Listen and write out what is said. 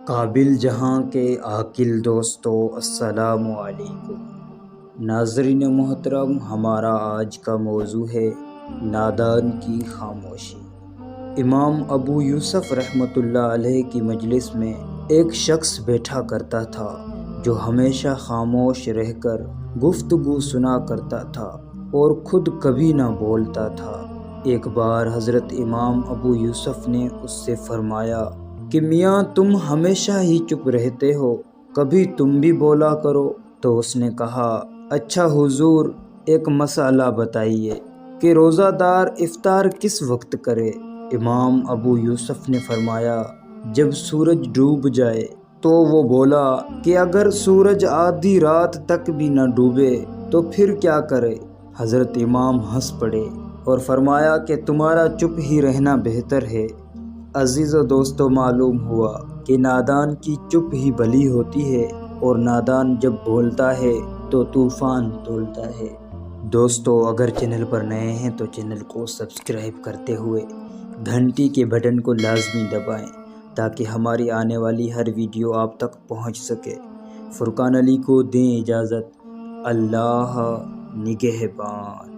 قابل جہاں کے عاقل دوستو، السلام علیکم۔ ناظرین محترم، ہمارا آج کا موضوع ہے نادان کی خاموشی۔ امام ابو یوسف رحمۃ اللہ علیہ کی مجلس میں ایک شخص بیٹھا کرتا تھا جو ہمیشہ خاموش رہ کر گفتگو سنا کرتا تھا اور خود کبھی نہ بولتا تھا۔ ایک بار حضرت امام ابو یوسف نے اس سے فرمایا کہ میاں، تم ہمیشہ ہی چپ رہتے ہو، کبھی تم بھی بولا کرو۔ تو اس نے کہا، اچھا حضور، ایک مسئلہ بتائیے کہ روزہ دار افطار کس وقت کرے؟ امام ابو یوسف نے فرمایا، جب سورج ڈوب جائے۔ تو وہ بولا کہ اگر سورج آدھی رات تک بھی نہ ڈوبے تو پھر کیا کرے؟ حضرت امام ہنس پڑے اور فرمایا کہ تمہارا چپ ہی رہنا بہتر ہے۔ عزیز و دوستو، معلوم ہوا کہ نادان کی چپ ہی بھلی ہوتی ہے، اور نادان جب بولتا ہے تو طوفان تولتا ہے۔ دوستو، اگر چینل پر نئے ہیں تو چینل کو سبسکرائب کرتے ہوئے گھنٹی کے بٹن کو لازمی دبائیں تاکہ ہماری آنے والی ہر ویڈیو آپ تک پہنچ سکے۔ فرقان علی کو دیں اجازت۔ اللہ نگہبان۔